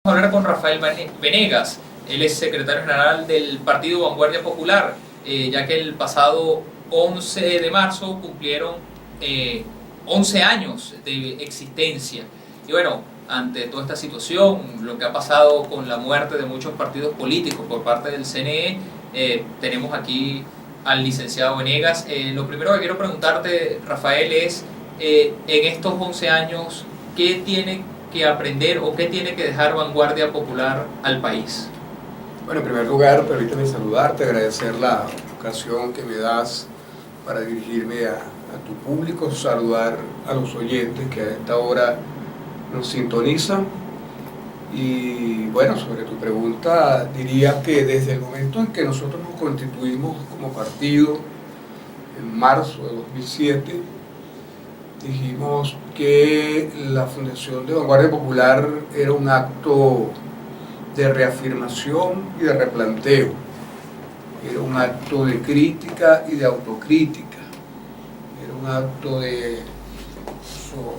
A hablar con Rafael Venegas. Él es secretario general del Partido Vanguardia Popular, ya que el pasado 11 de marzo cumplieron 11 años de existencia. Y bueno, ante toda esta situación, lo que ha pasado con la muerte de muchos partidos políticos por parte del CNE, tenemos aquí al licenciado Venegas. Lo primero que quiero preguntarte, Rafael, es en estos 11 años, ¿qué tiene que aprender o qué tiene que dejar Vanguardia Popular al país? Bueno, en primer lugar, permíteme saludarte, agradecer la ocasión que me das para dirigirme a tu público, saludar a los oyentes que a esta hora nos sintonizan. Y bueno, sobre tu pregunta, diría que desde el momento en que nosotros nos constituimos como partido, en marzo de 2007, dijimos que la fundación de Vanguardia Popular era un acto de reafirmación y de replanteo, era un acto de crítica y de autocrítica, era un acto de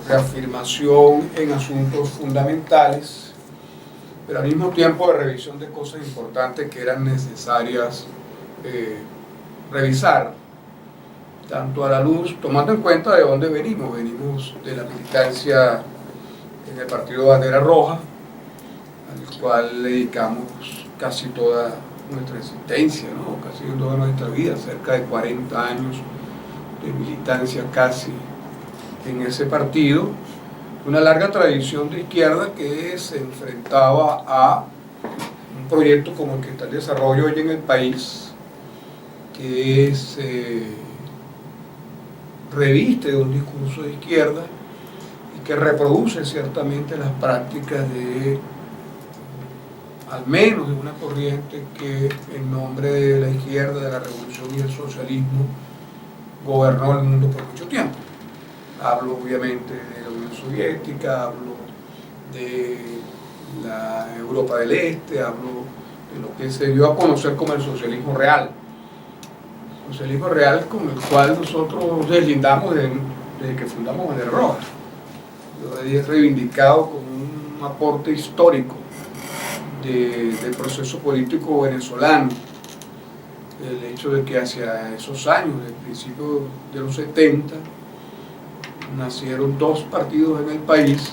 reafirmación en asuntos fundamentales, pero al mismo tiempo de revisión de cosas importantes que eran necesarias revisar, tanto a la luz, tomando en cuenta de dónde venimos de la militancia en el Partido Bandera Roja, al cual le dedicamos casi toda nuestra existencia, ¿no? Casi toda nuestra vida, cerca de 40 años de militancia casi en ese partido, una larga tradición de izquierda que se enfrentaba a un proyecto como el que está en desarrollo hoy en el país, que se reviste de un discurso de izquierda y que reproduce ciertamente las prácticas de, al menos de una corriente que en nombre de la izquierda, de la revolución y el socialismo, gobernó el mundo por mucho tiempo. Hablo obviamente de la Unión Soviética, hablo de la Europa del Este, hablo de lo que se dio a conocer como el socialismo real. Socialismo real con el cual nosotros deslindamos desde que fundamos Bandera Roja. Lo he reivindicado como un aporte histórico del proceso político venezolano. El hecho de que hacia esos años, del principio de los 70, nacieron dos partidos en el país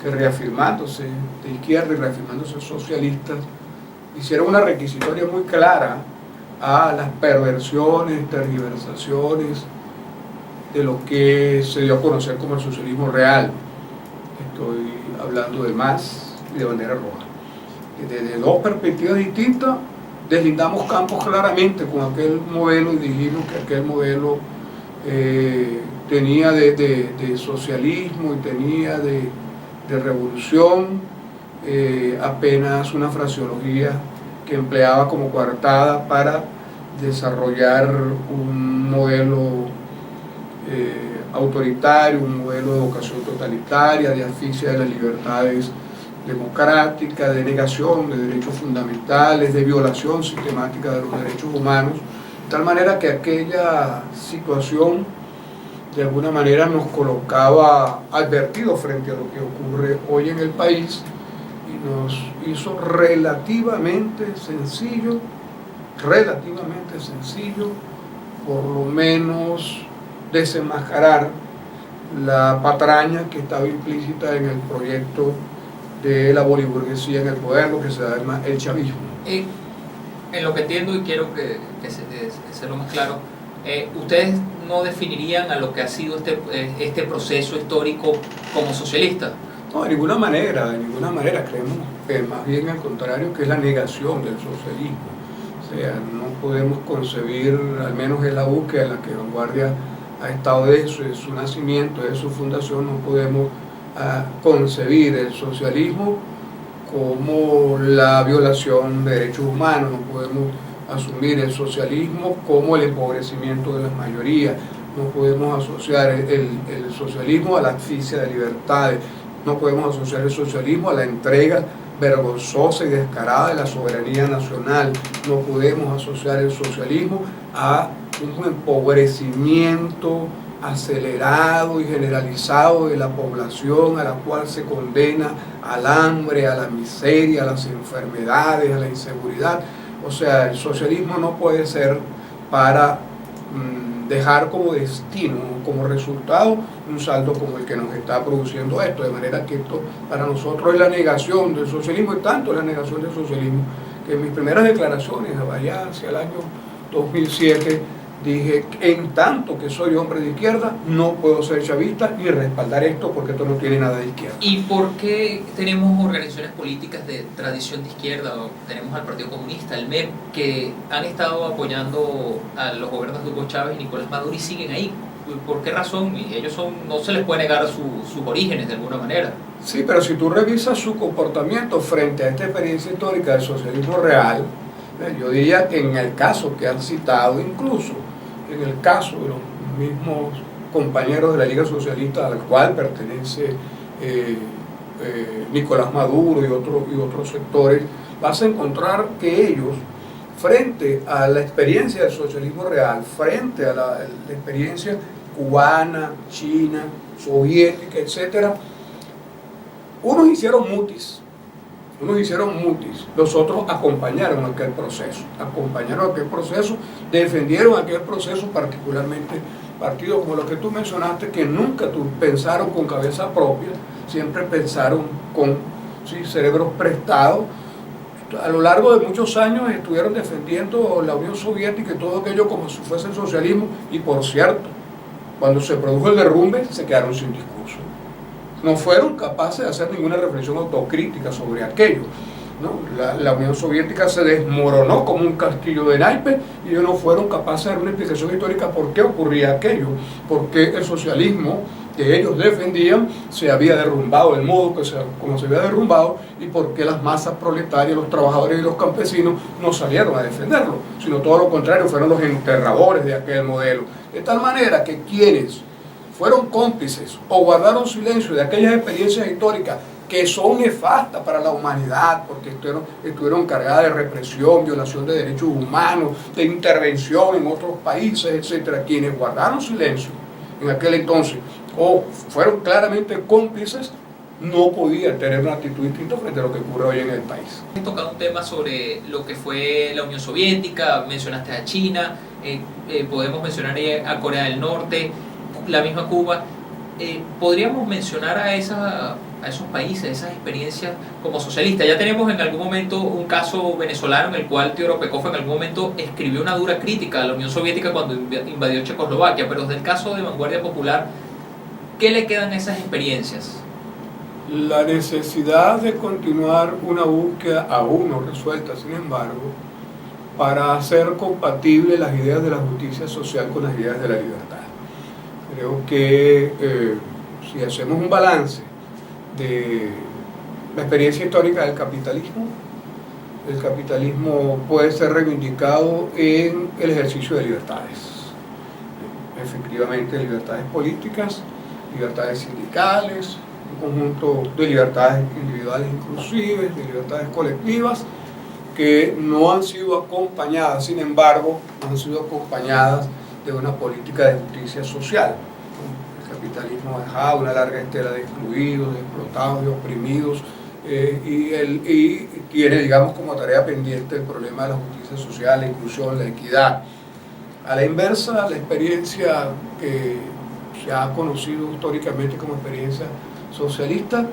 que, reafirmándose de izquierda y reafirmándose socialistas, hicieron una requisitoria muy clara a las perversiones, tergiversaciones de lo que se dio a conocer como el socialismo real. Estoy hablando de MAS y de Bandera Roja. Desde dos perspectivas distintas deslindamos campos claramente con aquel modelo y dijimos que aquel modelo tenía de socialismo y tenía de revolución apenas una fraseología que empleaba como coartada para desarrollar un modelo autoritario, un modelo de educación totalitaria, de asfixia de las libertades democráticas, de negación de derechos fundamentales, de violación sistemática de los derechos humanos, de tal manera que aquella situación de alguna manera nos colocaba advertidos frente a lo que ocurre hoy en el país y nos hizo relativamente sencillo, por lo menos desenmascarar la patraña que estaba implícita en el proyecto de la boliburguesía en el poder, lo que se llama el chavismo. En lo que entiendo y quiero que sea lo más claro, ¿ustedes no definirían a lo que ha sido este proceso histórico como socialista? No, de ninguna manera, creemos más bien al contrario, que es la negación del socialismo. O sea, no podemos concebir, al menos en la búsqueda en la que Vanguardia ha estado desde su nacimiento, de su fundación, no podemos concebir el socialismo como la violación de derechos humanos, no podemos asumir el socialismo como el empobrecimiento de las mayorías, no podemos asociar el socialismo a la asfixia de libertades, no podemos asociar el socialismo a la entrega vergonzosa y descarada de la soberanía nacional, no podemos asociar el socialismo a un empobrecimiento acelerado y generalizado de la población a la cual se condena al hambre, a la miseria, a las enfermedades, a la inseguridad. O sea, el socialismo no puede ser para dejar como destino, como resultado, un saldo como el que nos está produciendo esto, de manera que esto para nosotros es la negación del socialismo, y tanto la negación del socialismo, que en mis primeras declaraciones, allá hacia el año 2007, dije, en tanto que soy hombre de izquierda, no puedo ser chavista ni respaldar esto porque esto no tiene nada de izquierda. ¿Y por qué tenemos organizaciones políticas de tradición de izquierda? Tenemos al Partido Comunista, el MEP, que han estado apoyando a los gobiernos de Hugo Chávez y Nicolás Maduro y siguen ahí. ¿Por qué razón? Y ellos no se les puede negar sus orígenes de alguna manera. Sí, pero si tú revisas su comportamiento frente a esta experiencia histórica del socialismo real, yo diría que en el caso que han citado, incluso en el caso de los mismos compañeros de la Liga Socialista al cual pertenece Nicolás Maduro y otros sectores, vas a encontrar que ellos, frente a la experiencia del socialismo real, frente a la experiencia cubana, china, soviética, etcétera, unos hicieron mutis, los otros acompañaron aquel proceso, defendieron aquel proceso, particularmente partidos como los que tú mencionaste, que nunca pensaron con cabeza propia, siempre pensaron con cerebros prestados. A lo largo de muchos años estuvieron defendiendo la Unión Soviética y todo aquello como si fuese el socialismo, y por cierto, cuando se produjo el derrumbe se quedaron sin discurso. No fueron capaces de hacer ninguna reflexión autocrítica sobre aquello, ¿no? La Unión Soviética se desmoronó como un castillo de naipes y ellos no fueron capaces de dar una explicación histórica por qué ocurría aquello, por qué el socialismo que ellos defendían se había derrumbado del modo como se había derrumbado, y por qué las masas proletarias, los trabajadores y los campesinos no salieron a defenderlo, sino todo lo contrario, fueron los enterradores de aquel modelo. De tal manera que quienes fueron cómplices o guardaron silencio de aquellas experiencias históricas que son nefastas para la humanidad, porque estuvieron cargadas de represión, violación de derechos humanos, de intervención en otros países, etcétera, quienes guardaron silencio en aquel entonces o fueron claramente cómplices, no podían tener una actitud distinta frente a lo que ocurre hoy en el país. He tocado un tema sobre lo que fue la Unión Soviética, mencionaste a China, podemos mencionar a Corea del Norte, la misma Cuba. Podríamos mencionar a esos países, esas experiencias como socialistas. Ya tenemos en algún momento un caso venezolano en el cual Teodoro Pekov en algún momento escribió una dura crítica a la Unión Soviética cuando invadió Checoslovaquia, pero desde el caso de Vanguardia Popular, ¿qué le quedan a esas experiencias? La necesidad de continuar una búsqueda aún no resuelta, sin embargo, para hacer compatibles las ideas de la justicia social con las ideas de la libertad. Creo que si hacemos un balance de la experiencia histórica del capitalismo, el capitalismo puede ser reivindicado en el ejercicio de libertades. Efectivamente, libertades políticas, libertades sindicales, un conjunto de libertades individuales inclusive, de libertades colectivas, que no han sido acompañadas, sin embargo, no han sido acompañadas de una política de justicia social. El capitalismo ha dejado una larga estela de excluidos, de explotados, de oprimidos, y tiene, digamos, como tarea pendiente el problema de la justicia social, la inclusión, la equidad. A la inversa, la experiencia que se ha conocido históricamente como experiencia socialista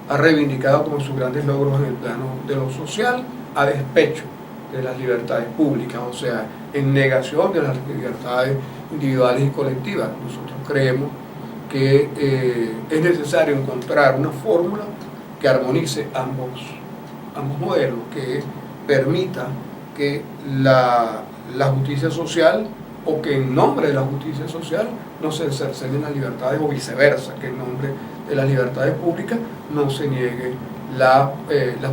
ha reivindicado como sus grandes logros en el plano de lo social, a despecho de las libertades públicas, o sea, en negación de las libertades individuales y colectivas. Nosotros creemos que es necesario encontrar una fórmula que armonice ambos modelos, que permita que la justicia social, o que en nombre de la justicia social no se cercenen las libertades, o viceversa, que en nombre de las libertades públicas no se niegue la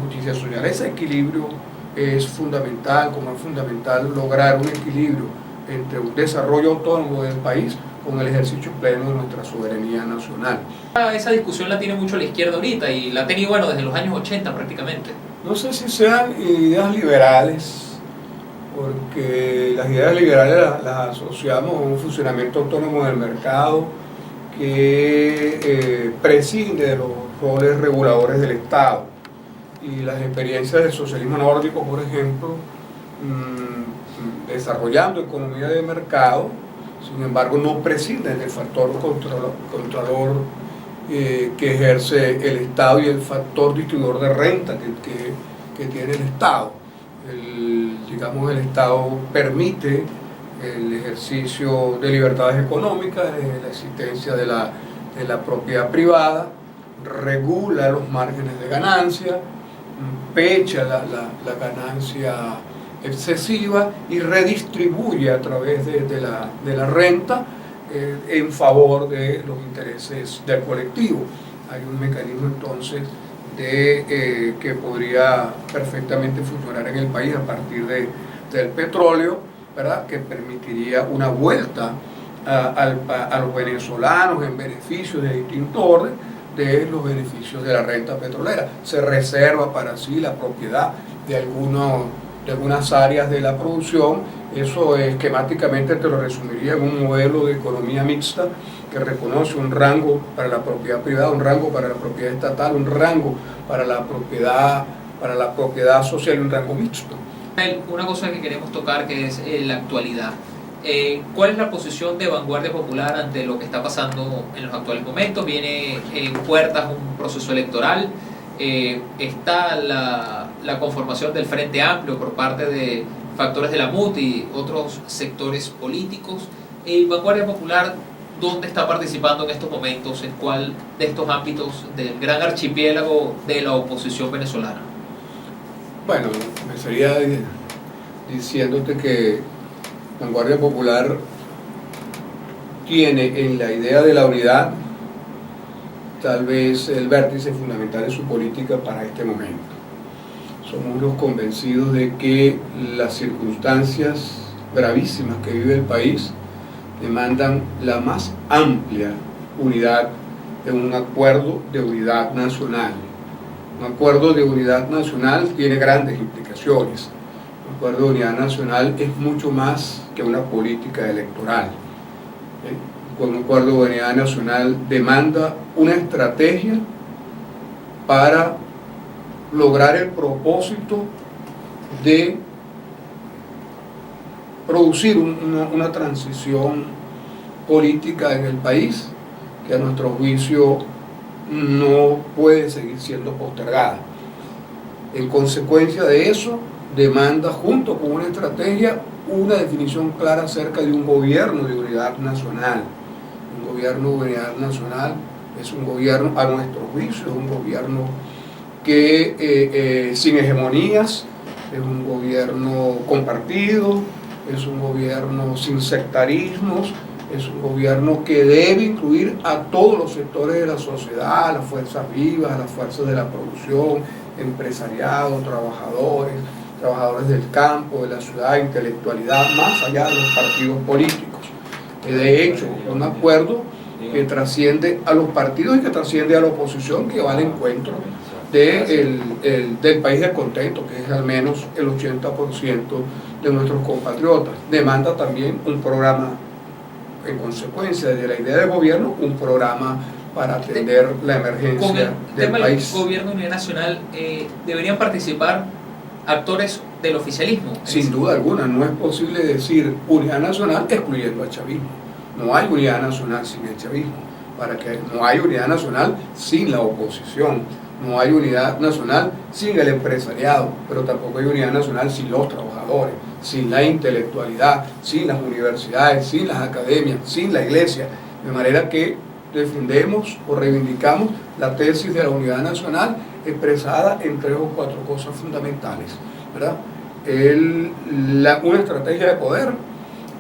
justicia social. Ese equilibrio es fundamental, como es fundamental lograr un equilibrio entre un desarrollo autónomo del país con el ejercicio pleno de nuestra soberanía nacional. Esa discusión la tiene mucho la izquierda ahorita y la ha tenido, bueno, desde los años 80 prácticamente. No sé si sean ideas liberales porque las ideas liberales las asociamos a un funcionamiento autónomo del mercado que prescinde de los roles reguladores del Estado. Y las experiencias del socialismo nórdico, por ejemplo, desarrollando economía de mercado, sin embargo no prescinden del factor controlador que ejerce el Estado y el factor distribuidor de renta que tiene el Estado. Digamos, el Estado permite el ejercicio de libertades económicas, la existencia de la propiedad privada, regula los márgenes de ganancia, pecha la ganancia excesiva y redistribuye a través de la renta en favor de los intereses del colectivo. Hay un mecanismo entonces que podría perfectamente funcionar en el país a partir del petróleo, ¿verdad?, que permitiría una vuelta a los venezolanos en beneficio de distinto orden de los beneficios de la renta petrolera. Se reserva para sí la propiedad de algunas áreas de la producción. Eso esquemáticamente te lo resumiría en un modelo de economía mixta que reconoce un rango para la propiedad privada, un rango para la propiedad estatal, un rango para la propiedad social y un rango mixto. Una cosa que queremos tocar, que es la actualidad. ¿Cuál es la posición de Vanguardia Popular ante lo que está pasando en los actuales momentos? Viene en puertas un proceso electoral, está la conformación del Frente Amplio por parte de factores de la MUT y otros sectores políticos. Vanguardia Popular, ¿dónde está participando en estos momentos? ¿En cuál de estos ámbitos del gran archipiélago de la oposición venezolana? Bueno, empezaría diciéndote que Vanguardia Popular tiene en la idea de la unidad tal vez el vértice fundamental de su política para este momento. Somos los convencidos de que las circunstancias gravísimas que vive el país demandan la más amplia unidad de un acuerdo de unidad nacional. Un acuerdo de unidad nacional tiene grandes implicaciones. Un acuerdo de unidad nacional es mucho más que una política electoral. Un acuerdo de unidad nacional demanda una estrategia para lograr el propósito de producir una transición política en el país que a nuestro juicio no puede seguir siendo postergada. En consecuencia de eso, demanda junto con una estrategia una definición clara acerca de un gobierno de unidad nacional. Un gobierno de unidad nacional es un gobierno, a nuestro juicio, es un gobierno que sin hegemonías, es un gobierno compartido, es un gobierno sin sectarismos, es un gobierno que debe incluir a todos los sectores de la sociedad, a las fuerzas vivas, a las fuerzas de la producción, empresariado, trabajadores del campo, de la ciudad, intelectualidad, más allá de los partidos políticos. De hecho, un acuerdo que trasciende a los partidos y que trasciende a la oposición, que va al encuentro del país descontento, que es al menos el 80% de nuestros compatriotas. Demanda también un programa, en consecuencia de la idea del gobierno, un programa para atender la emergencia del país. Con el gobierno de unidad nacional, ¿deberían participar actores del oficialismo? Sin duda alguna, no es posible decir unidad nacional excluyendo al chavismo. No hay unidad nacional sin el chavismo. No hay unidad nacional sin la oposición. No hay unidad nacional sin el empresariado, pero tampoco hay unidad nacional sin los trabajadores, sin la intelectualidad, sin las universidades, sin las academias, sin la iglesia. De manera que defendemos o reivindicamos la tesis de la unidad nacional expresada en 3 o 4 cosas fundamentales, ¿verdad? Una estrategia de poder,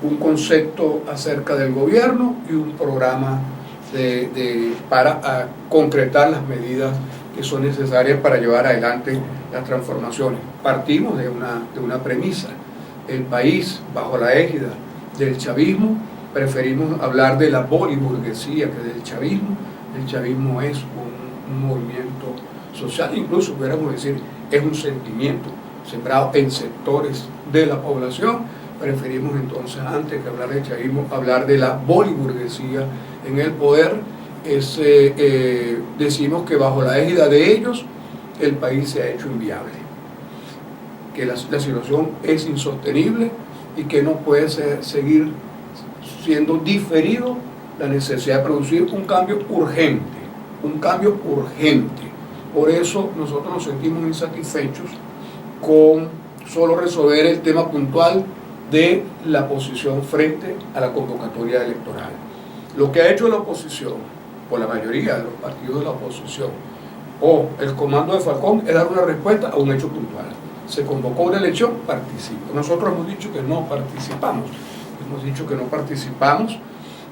un concepto acerca del gobierno y un programa para concretar las medidas que son necesarias para llevar adelante las transformaciones. Partimos de una premisa. El país, bajo la égida del chavismo, preferimos hablar de la boliburguesía que del chavismo. El chavismo es un movimiento social, incluso pudiéramos decir, es un sentimiento sembrado en sectores de la población. Preferimos entonces, antes que hablar de chavismo, hablar de la boliburguesía en el poder. Decimos que bajo la égida de ellos el país se ha hecho inviable, que la situación es insostenible y que no puede seguir siendo diferido la necesidad de producir un cambio urgente, un cambio urgente. Por eso nosotros nos sentimos insatisfechos con solo resolver el tema puntual de la posición frente a la convocatoria electoral. Lo que ha hecho la oposición, por la mayoría de los partidos de la oposición, o el comando de Falcón, es dar una respuesta a un hecho puntual. Se convocó una elección, participo. Nosotros hemos dicho que no participamos,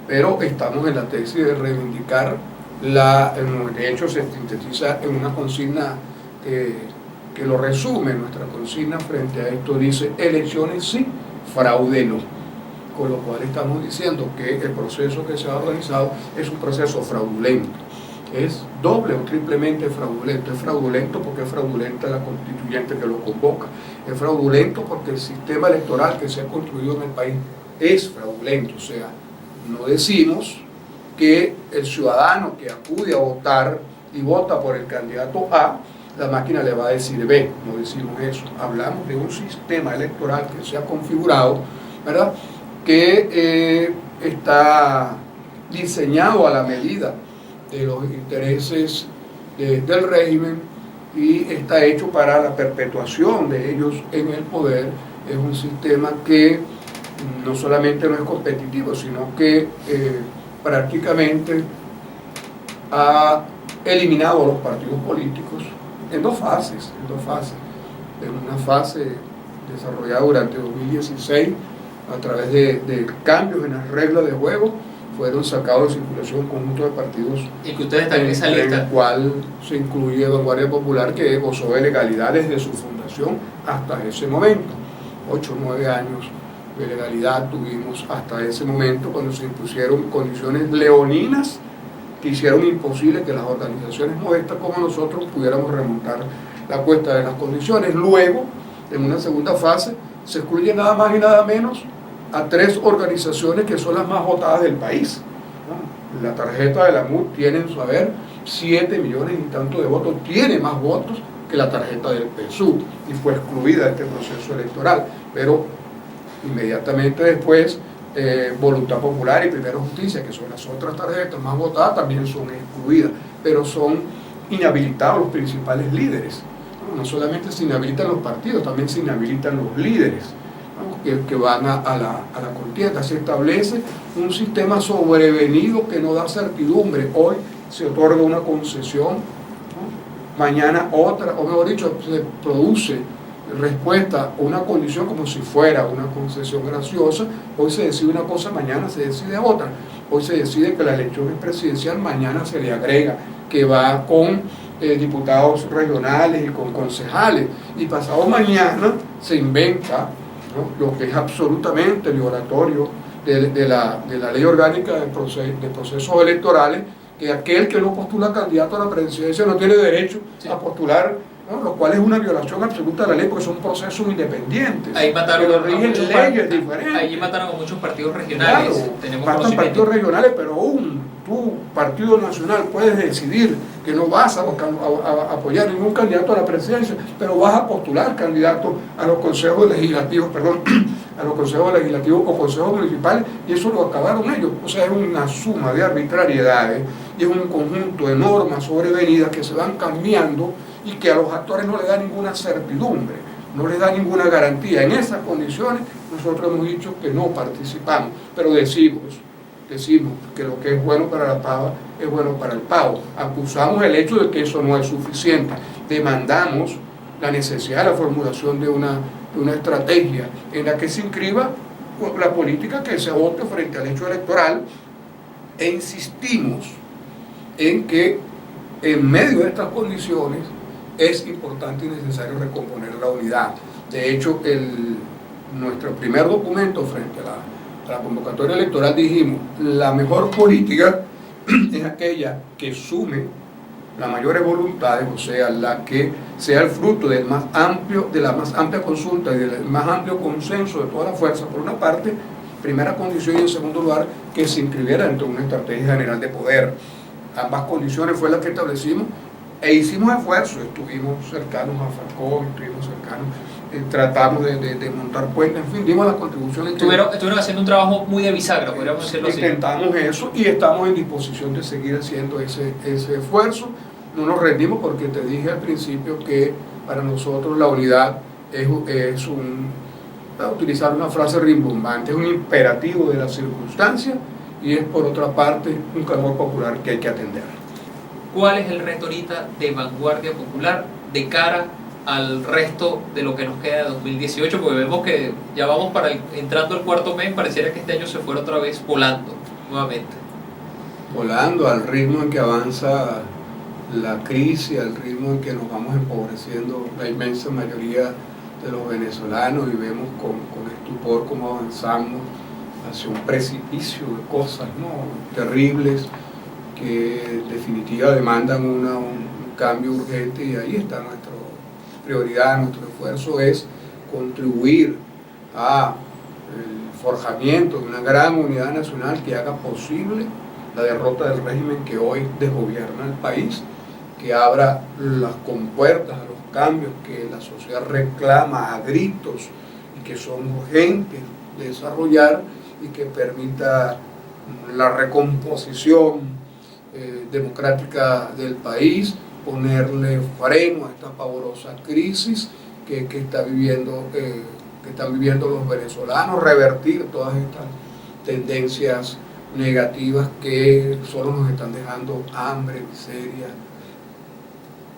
pero estamos en la tesis de reivindicar de hecho se sintetiza en una consigna que lo resume. Nuestra consigna frente a esto dice: elecciones sí, fraude no. Con lo cual estamos diciendo que el proceso que se ha organizado es un proceso fraudulento, es doble o triplemente fraudulento. Es fraudulento porque es fraudulenta la constituyente que lo convoca, es fraudulento porque el sistema electoral que se ha construido en el país es fraudulento. O sea, no decimos que el ciudadano que acude a votar y vota por el candidato A, la máquina le va a decir B, no decimos eso. Hablamos de un sistema electoral que se ha configurado, ¿verdad?, que está diseñado a la medida de los intereses del régimen y está hecho para la perpetuación de ellos en el poder. Es un sistema que no solamente no es competitivo, sino que prácticamente ha eliminado a los partidos políticos en dos fases. En una fase desarrollada durante 2016 a través de cambios en las reglas de juego, fueron sacados de circulación un conjunto de partidos, y que ustedes están en esa lista, en el cual se incluye Vanguardia Popular, que gozó de legalidad desde su fundación hasta ese momento. 8 o 9 años de legalidad tuvimos hasta ese momento, cuando se impusieron condiciones leoninas que hicieron imposible que las organizaciones modestas como nosotros pudiéramos remontar la cuesta de las condiciones. Luego, en una segunda fase, se excluye nada más y nada menos a 3 organizaciones que son las más votadas del país, ¿no? La tarjeta de la MUD tiene en su haber 7 millones y tanto de votos, tiene más votos que la tarjeta del PSUV, y fue excluida de este proceso electoral. Pero inmediatamente después, Voluntad Popular y Primera Justicia, que son las otras tarjetas más votadas, también son excluidas, pero son inhabilitados los principales líderes. No solamente se inhabilitan los partidos, también se inhabilitan los líderes, ¿no?, que van a la contienda. Se establece un sistema sobrevenido que no da certidumbre. Hoy se otorga una concesión, ¿no?, mañana otra, o mejor dicho, se produce respuesta a una condición como si fuera una concesión graciosa. Hoy se decide una cosa, mañana se decide otra. Hoy se decide que la elección es presidencial, mañana se le agrega que va con diputados regionales y con concejales, y pasado mañana se inventa, ¿no?, lo que es absolutamente violatorio de la ley orgánica de procesos electorales, que aquel que no postula candidato a la presidencia no tiene derecho a postular, ¿no?, lo cual es una violación absoluta de la ley, porque son procesos independientes. Ahí mataron que rigen leyes diferentes. Ahí mataron a muchos partidos regionales. Claro, tenemos matan partidos regionales, pero aún tú, partido nacional, puedes decidir que no vas a apoyar ningún candidato a la presidencia, pero vas a postular candidatos a los consejos legislativos, a los consejos legislativos o consejos municipales, y eso lo acabaron ellos. O sea, es una suma de arbitrariedades y es un conjunto de normas sobrevenidas que se van cambiando y que a los actores no les da ninguna certidumbre, no les da ninguna garantía. En esas condiciones nosotros hemos dicho que no participamos, pero decimos que lo que es bueno para la pava es bueno para el pavo. Acusamos el hecho de que eso no es suficiente. Demandamos la necesidad de la formulación de una estrategia en la que se inscriba la política que se vote frente al hecho electoral, e insistimos en que en medio de estas condiciones es importante y necesario recomponer la unidad. De hecho, nuestro primer documento frente a la convocatoria electoral dijimos: la mejor política es aquella que sume las mayores voluntades, o sea, la que sea el fruto de la más amplia consulta y del más amplio consenso de toda la fuerza, por una parte, primera condición, y en segundo lugar, que se inscribiera dentro de una estrategia general de poder. Ambas condiciones fue las que establecimos e hicimos esfuerzos, estuvimos cercanos a Falcón, estuvimos cercanos, tratamos de montar puentes, en fin, dimos las contribuciones. Estuvieron haciendo un trabajo muy de bisagra, podríamos decirlo así. Intentamos eso y estamos en disposición de seguir haciendo ese esfuerzo. No nos rendimos porque te dije al principio que para nosotros la unidad es para utilizar una frase rimbombante, es un imperativo de la circunstancia y es por otra parte un clamor popular que hay que atender. ¿Cuál es el reto ahorita de Vanguardia Popular de cara al resto de lo que nos queda de 2018? Porque vemos que ya vamos entrando el cuarto mes, pareciera que este año se fuera otra vez volando nuevamente. Volando al ritmo en que avanza la crisis, al ritmo en que nos vamos empobreciendo la inmensa mayoría de los venezolanos y vemos con estupor cómo avanzamos hacia un precipicio de cosas, ¿no?, terribles que en definitiva demandan un cambio urgente, y ahí está nuestra prioridad, nuestro esfuerzo es contribuir al forjamiento de una gran unidad nacional que haga posible la derrota del régimen que hoy desgobierna el país, que abra las compuertas a los cambios que la sociedad reclama a gritos y que son urgentes de desarrollar, y que permita la recomposición democrática del país, ponerle freno a esta pavorosa crisis que están viviendo los venezolanos, revertir todas estas tendencias negativas que solo nos están dejando hambre, miseria,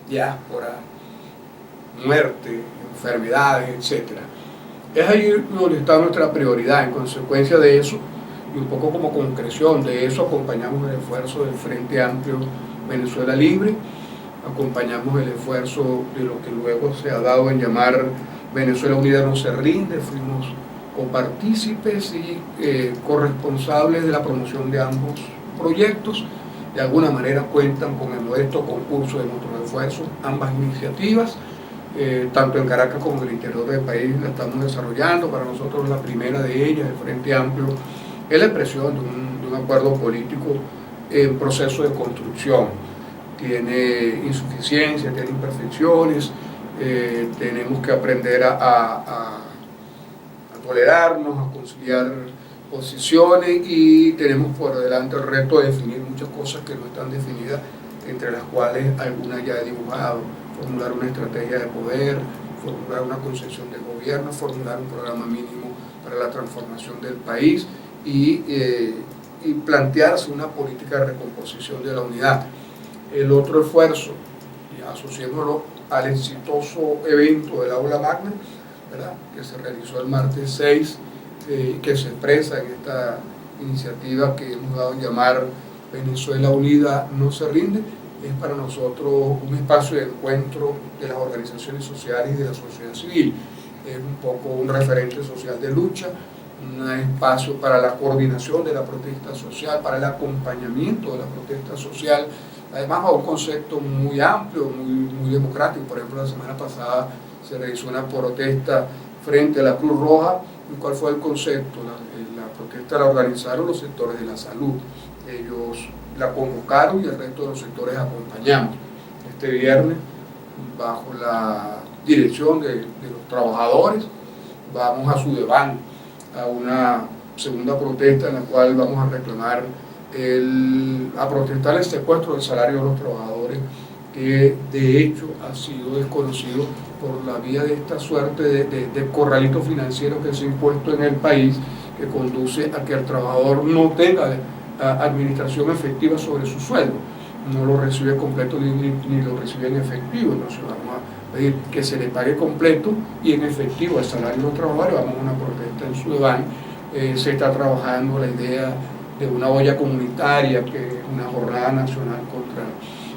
diáspora, muerte, enfermedades, etc. Es ahí donde está nuestra prioridad. En consecuencia de eso, y un poco como concreción de eso, acompañamos el esfuerzo del Frente Amplio Venezuela Libre, acompañamos el esfuerzo de lo que luego se ha dado en llamar Venezuela Unida No Se Rinde, fuimos copartícipes y corresponsables de la promoción de ambos proyectos. De alguna manera cuentan con el modesto concurso de nuestros esfuerzos, ambas iniciativas, tanto en Caracas como en el interior del país la estamos desarrollando. Para nosotros la primera de ellas, el Frente Amplio, es la expresión de un acuerdo político en proceso de construcción. Tiene insuficiencias, tiene imperfecciones, tenemos que aprender a tolerarnos, a conciliar posiciones, y tenemos por delante el reto de definir muchas cosas que no están definidas, entre las cuales algunas ya he dibujado: formular una estrategia de poder, formular una concepción de gobierno, formular un programa mínimo para la transformación del país y plantearse una política de recomposición de la unidad. El otro esfuerzo, y asociéndolo al exitoso evento del Aula Magna, ¿verdad?, que se realizó el martes 6, que se expresa en esta iniciativa que hemos dado a llamar Venezuela Unida No Se Rinde, es para nosotros un espacio de encuentro de las organizaciones sociales y de la sociedad civil. Es un poco un referente social de lucha, un espacio para la coordinación de la protesta social, para el acompañamiento de la protesta social, además a un concepto muy amplio, muy democrático. Por ejemplo, la semana pasada se realizó una protesta frente a la Cruz Roja. ¿Cuál fue el concepto? La protesta la organizaron los sectores de la salud. Ellos la convocaron y el resto de los sectores acompañamos. Este viernes, bajo la dirección de los trabajadores, vamos a Sudeván, a una segunda protesta en la cual vamos a reclamar a protestar el secuestro del salario de los trabajadores, que de hecho ha sido desconocido por la vía de esta suerte de corralito financiero que se ha impuesto en el país, que conduce a que el trabajador no tenga administración efectiva sobre su sueldo, no lo recibe completo ni lo recibe en efectivo. Entonces vamos a pedir que se le pague completo y en efectivo el salario de los trabajadores. Vamos a una protesta en Sudán. Se está trabajando la idea de una olla comunitaria, que es una jornada nacional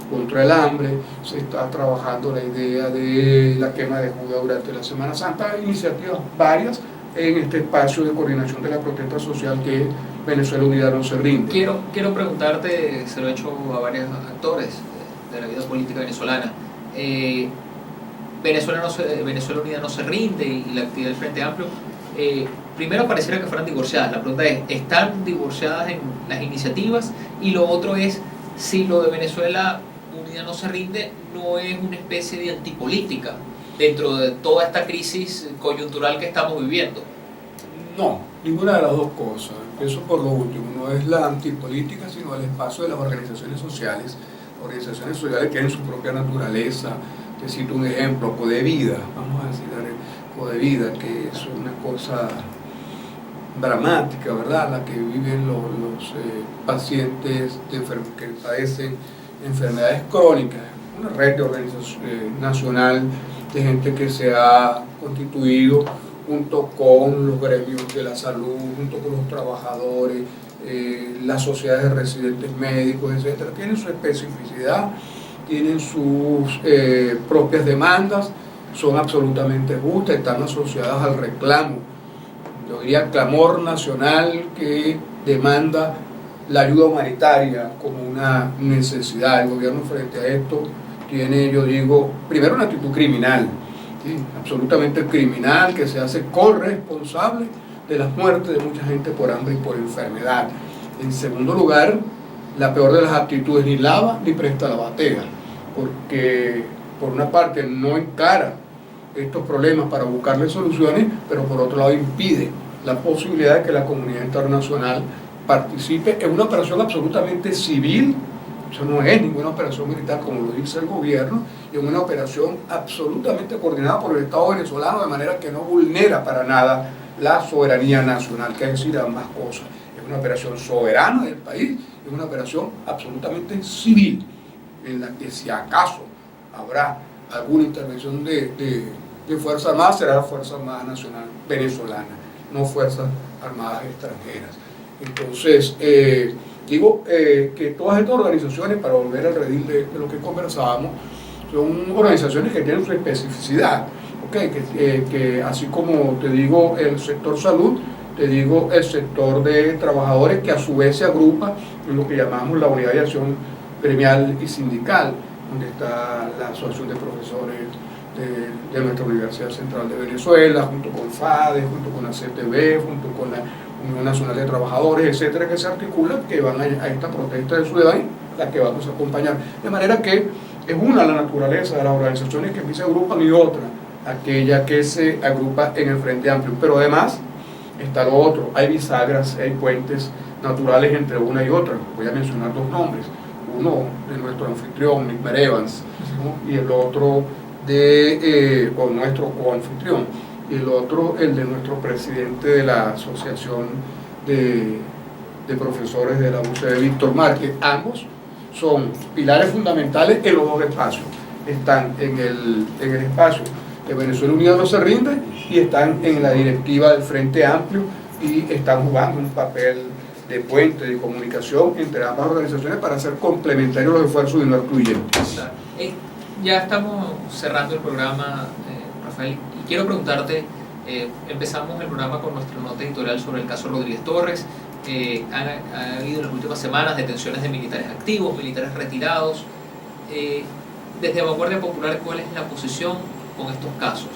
contra el hambre. Se está trabajando la idea de la quema de Judas durante la Semana Santa. Iniciativas varias en este espacio de coordinación de la protesta social que es Venezuela Unida No Se Rinde. Quiero preguntarte, se lo he hecho a varios actores, de la vida política venezolana. Venezuela Unida no se rinde y la actividad del Frente Amplio, primero pareciera que fueran divorciadas. La pregunta es, ¿están divorciadas en las iniciativas? Y lo otro es, si lo de Venezuela Unida no se rinde, ¿no es una especie de antipolítica dentro de toda esta crisis coyuntural que estamos viviendo? No, ninguna de las dos cosas. Empiezo por lo último, no es la antipolítica, sino el espacio de las organizaciones sociales. Organizaciones sociales que tienen su propia naturaleza. Te cito un ejemplo, Codevida, vamos a decir, Codevida, que es una cosa dramática, ¿verdad? La que viven los pacientes que padecen enfermedades crónicas, una red de organización nacional de gente que se ha constituido junto con los gremios de la salud, junto con los trabajadores, las sociedades de residentes médicos, etcétera. Tienen su especificidad, tienen sus propias demandas, son absolutamente justas, están asociadas al reclamo, yo diría clamor nacional que demanda la ayuda humanitaria como una necesidad. El gobierno frente a esto tiene, yo digo, primero una actitud criminal, ¿sí? Absolutamente criminal, que se hace corresponsable de las muertes de mucha gente por hambre y por enfermedad. En segundo lugar, la peor de las actitudes, ni lava ni presta la batega, porque por una parte no encara estos problemas para buscarle soluciones, pero por otro lado impide la posibilidad de que la comunidad internacional participe en una operación absolutamente civil. Eso no es ninguna operación militar como lo dice el gobierno, y en una operación absolutamente coordinada por el Estado venezolano, de manera que no vulnera para nada la soberanía nacional, que es decir, ambas cosas. Es una operación soberana del país, es una operación absolutamente civil, en la que si acaso habrá alguna intervención de Fuerzas Armadas, será la Fuerza Armada Nacional venezolana, no Fuerzas Armadas extranjeras. Entonces, digo que todas estas organizaciones, para volver al redil de lo que conversábamos, son organizaciones que tienen su especificidad, ¿okay? Que así como te digo el sector salud, te digo el sector de trabajadores, que a su vez se agrupa en lo que llamamos la unidad de acción gremial y sindical, donde está la Asociación de Profesores de nuestra Universidad Central de Venezuela, junto con FADE, junto con la CTV, junto con la Unión Nacional de Trabajadores, etcétera, que se articulan, que van a esta protesta de ciudadanía, la que vamos a acompañar. De manera que es una la naturaleza de las organizaciones que se agrupan, y otra aquella que se agrupa en el Frente Amplio. Pero además está lo otro, hay bisagras, hay puentes naturales entre una y otra. Voy a mencionar dos nombres, uno de nuestro anfitrión, Nick Evans, ¿no? Y el otro o nuestro coanfitrión, y el otro el de nuestro presidente de la Asociación de Profesores de la UCB, Víctor Márquez. Ambos son pilares fundamentales en los dos espacios. Están en el espacio de Venezuela Unida no se rinde, y están en la directiva del Frente Amplio, y están jugando un papel de puente, de comunicación entre ambas organizaciones para hacer complementarios los esfuerzos y no excluyentes. Ya estamos cerrando el programa, Rafael, y quiero preguntarte, empezamos el programa con nuestra nota editorial sobre el caso Rodríguez Torres. Ha habido en las últimas semanas detenciones de militares activos, militares retirados. Desde Vanguardia Popular, ¿cuál es la posición con estos casos?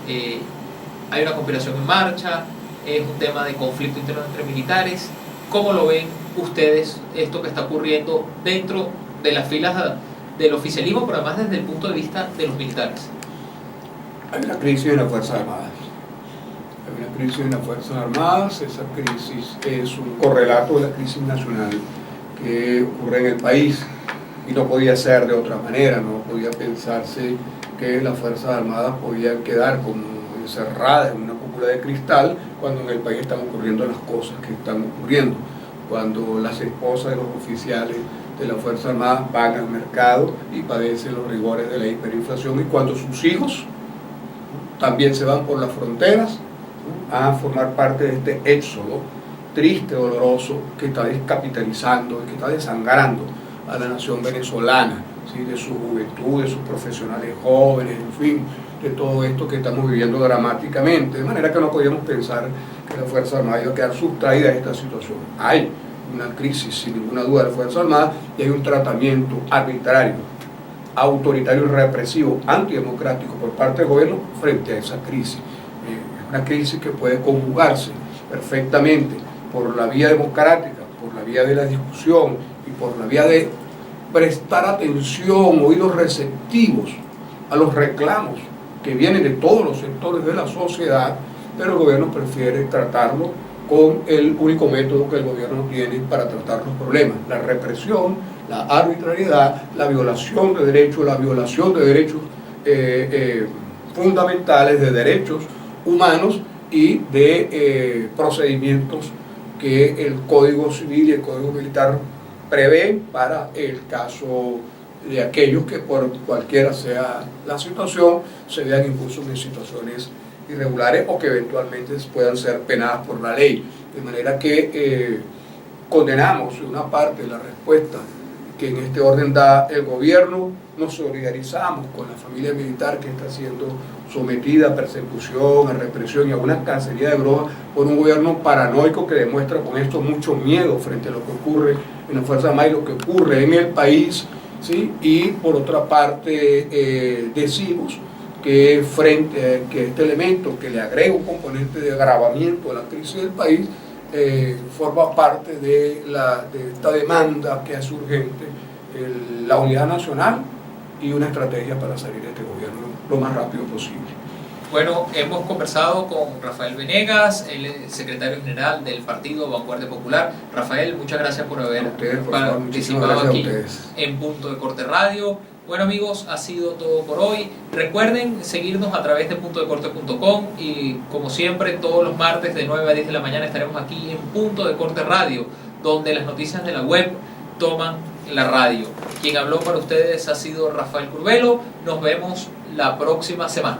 ¿Hay una conspiración en marcha? ¿Es un tema de conflicto interno entre militares? ¿Cómo lo ven ustedes esto que está ocurriendo dentro de las filas del oficialismo, pero además desde el punto de vista de los militares? Hay una crisis en las Fuerzas Armadas. Hay una crisis en las Fuerzas Armadas. Esa crisis es un correlato de la crisis nacional que ocurre en el país, y no podía ser de otra manera. No podía pensarse que las Fuerzas Armadas podían quedar como encerradas en una cúpula de cristal cuando en el país están ocurriendo las cosas que están ocurriendo, cuando las esposas de los oficiales de las Fuerzas Armadas van al mercado y padecen los rigores de la hiperinflación, y cuando sus hijos también se van por las fronteras a formar parte de este éxodo triste, doloroso, que está descapitalizando y que está desangrando a la nación venezolana, ¿sí? De su juventud, de sus profesionales jóvenes, en fin, de todo esto que estamos viviendo dramáticamente. De manera que no podíamos pensar que la Fuerza Armada iba a quedar sustraída de esta situación. Hay una crisis, sin ninguna duda, de la Fuerza Armada, y hay un tratamiento arbitrario autoritario y represivo, antidemocrático por parte del gobierno frente a esa crisis. Es una crisis que puede conjugarse perfectamente por la vía democrática, por la vía de la discusión y por la vía de prestar atención, oídos receptivos a los reclamos que vienen de todos los sectores de la sociedad, pero el gobierno prefiere tratarlo con el único método que el gobierno tiene para tratar los problemas: la represión, la arbitrariedad, la violación de derechos fundamentales, de derechos humanos y de procedimientos que el Código Civil y el Código Militar prevén para el caso de aquellos que, por cualquiera sea la situación, se vean impulsos en situaciones irregulares o que eventualmente puedan ser penadas por la ley. De manera que condenamos una parte de la respuesta que en este orden da el gobierno, nos solidarizamos con la familia militar que está siendo sometida a persecución, a represión y a una cacería de brujas por un gobierno paranoico que demuestra con esto mucho miedo frente a lo que ocurre en la Fuerza Armada y lo que ocurre en el país, ¿sí? Y por otra parte decimos que frente a que este elemento que le agrega un componente de agravamiento a la crisis del país forma parte de esta demanda que es urgente, la unidad nacional y una estrategia para salir de este gobierno lo más rápido posible. Bueno, hemos conversado con Rafael Venegas, el secretario general del Partido Vanguardia Popular. Rafael, muchas gracias por haber participado aquí en Punto de Corte Radio. Bueno amigos, ha sido todo por hoy. Recuerden seguirnos a través de puntodecorte.com y como siempre todos los martes de 9 a 10 de la mañana estaremos aquí en Punto de Corte Radio, donde las noticias de la web toman la radio. Quien habló para ustedes ha sido Rafael Curbelo. Nos vemos la próxima semana.